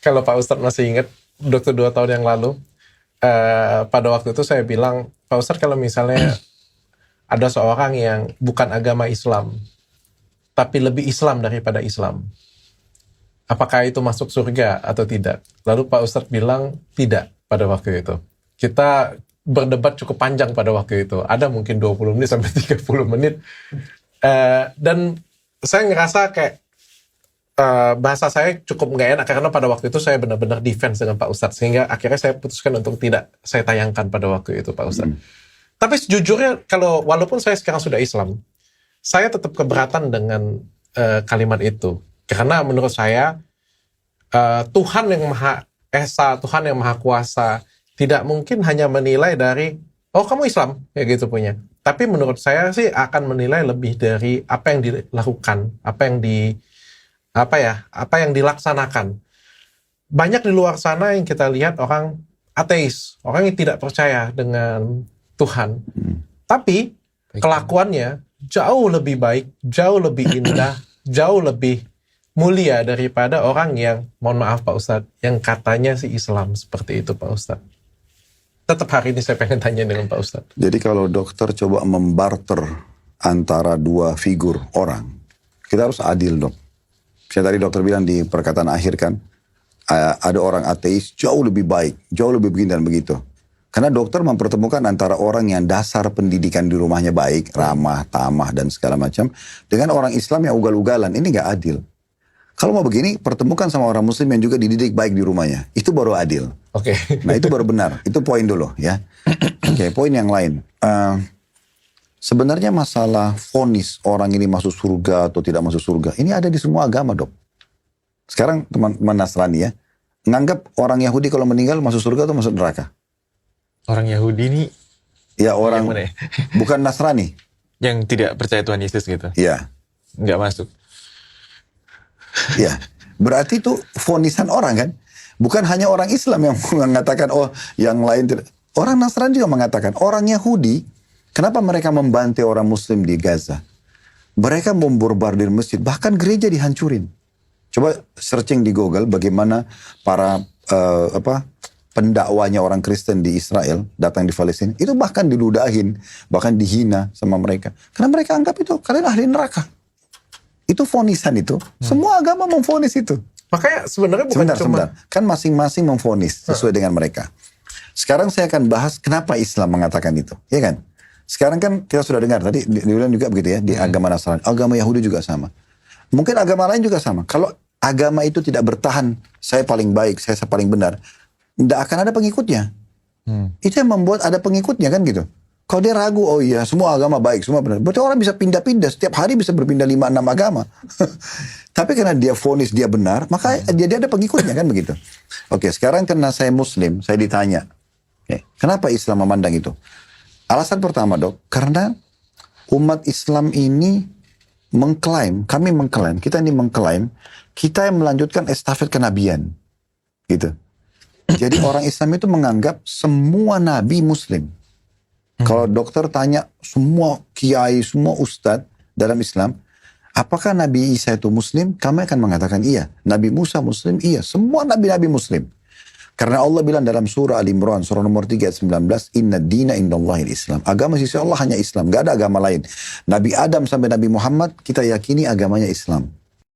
Kalau Pak Ustadz masih ingat, dokter 2 tahun yang lalu, pada waktu itu saya bilang, Pak Ustadz kalau misalnya ada seorang yang bukan agama Islam, tapi lebih Islam daripada Islam, apakah itu masuk surga atau tidak? Lalu Pak Ustadz bilang tidak pada waktu itu. Kita berdebat cukup panjang pada waktu itu. Ada mungkin 20 menit sampai 30 menit. Dan saya ngerasa kayak bahasa saya cukup nggak enak karena pada waktu itu saya benar-benar defense dengan Pak Ustadz, sehingga akhirnya saya putuskan untuk tidak saya tayangkan pada waktu itu Pak Ustadz. Tapi sejujurnya walaupun saya sekarang sudah Islam, saya tetap keberatan dengan kalimat itu karena menurut saya Tuhan yang Maha Esa, Tuhan yang Maha Kuasa tidak mungkin hanya menilai dari oh kamu Islam kayak gitu punya. Tapi menurut saya sih akan menilai lebih dari apa yang dilakukan, apa yang dilaksanakan. Banyak di luar sana yang kita lihat orang ateis, orang yang tidak percaya dengan Tuhan. Tapi kelakuannya jauh lebih baik, jauh lebih indah, jauh lebih mulia daripada orang yang, mohon maaf Pak Ustadz, yang katanya si Islam seperti itu Pak Ustadz. Tetap hari ini saya pengen tanya dengan Pak Ustadz. Jadi kalau dokter coba membarter antara dua figur orang, kita harus adil dok. Saya tadi dokter bilang di perkataan akhir kan, ada orang ateis jauh lebih baik, jauh lebih begini dan begitu. Karena dokter mempertemukan antara orang yang dasar pendidikan di rumahnya baik, ramah, tamah dan segala macam, dengan orang Islam yang ugal-ugalan. Ini nggak adil. Kalau mau begini, pertemukan sama orang Muslim yang juga dididik baik di rumahnya. Itu baru adil. Oke. Nah itu baru benar. Itu poin dulu ya. Oke, poin yang lain. Sebenarnya masalah vonis orang ini masuk surga atau tidak masuk surga, ini ada di semua agama dok. Sekarang teman-teman Nasrani ya, nganggap orang Yahudi kalau meninggal masuk surga atau masuk neraka? Orang Yahudi ini ya orang ya? Bukan Nasrani. Yang tidak percaya Tuhan Yesus gitu? Iya. Nggak masuk. Iya. Berarti itu vonisan orang kan? Bukan hanya orang Islam yang mengatakan, oh yang lain tidak. Orang Nasrani juga mengatakan, orang Yahudi, kenapa mereka membantai orang Muslim di Gaza? Mereka membombardir masjid, bahkan gereja dihancurin. Coba searching di Google bagaimana para pendakwanya orang Kristen di Israel datang di Palestina, itu bahkan diludahin, bahkan dihina sama mereka. Karena mereka anggap itu kalian ahli neraka. Itu vonisan itu. Semua agama memvonis itu. Makanya sebenarnya bukan sebentar. Kan masing-masing memvonis sesuai dengan mereka. Sekarang saya akan bahas kenapa Islam mengatakan itu, ya kan? Sekarang kan kita sudah dengar tadi diulang juga begitu ya di agama Nasrani, agama Yahudi juga sama. Mungkin agama lain juga sama. Kalau agama itu tidak bertahan, saya paling baik, saya paling benar, tidak akan ada pengikutnya. Itu yang membuat ada pengikutnya kan gitu. Kalau dia ragu, oh iya semua agama baik, semua benar. Berarti orang bisa pindah-pindah, setiap hari bisa berpindah 5-6 agama. Tapi karena dia vonis dia benar, maka dia ada pengikutnya kan begitu. Oke, sekarang karena saya Muslim, saya ditanya, kenapa Islam memandang itu? Alasan pertama dok, karena umat Islam ini kami mengklaim, kita yang melanjutkan estafet kenabian. Gitu. Jadi orang Islam itu menganggap semua nabi Muslim. Kalau dokter tanya semua kiai, semua ustadz dalam Islam, apakah Nabi Isa itu Muslim? Kami akan mengatakan iya. Nabi Musa Muslim? Iya. Semua nabi-nabi Muslim. Karena Allah bilang dalam surah Al-Imran, surah nomor 3 ayat 19, Inna dina indallahil Islam. Agama sisi Allah hanya Islam, gak ada agama lain. Nabi Adam sampai Nabi Muhammad, kita yakini agamanya Islam.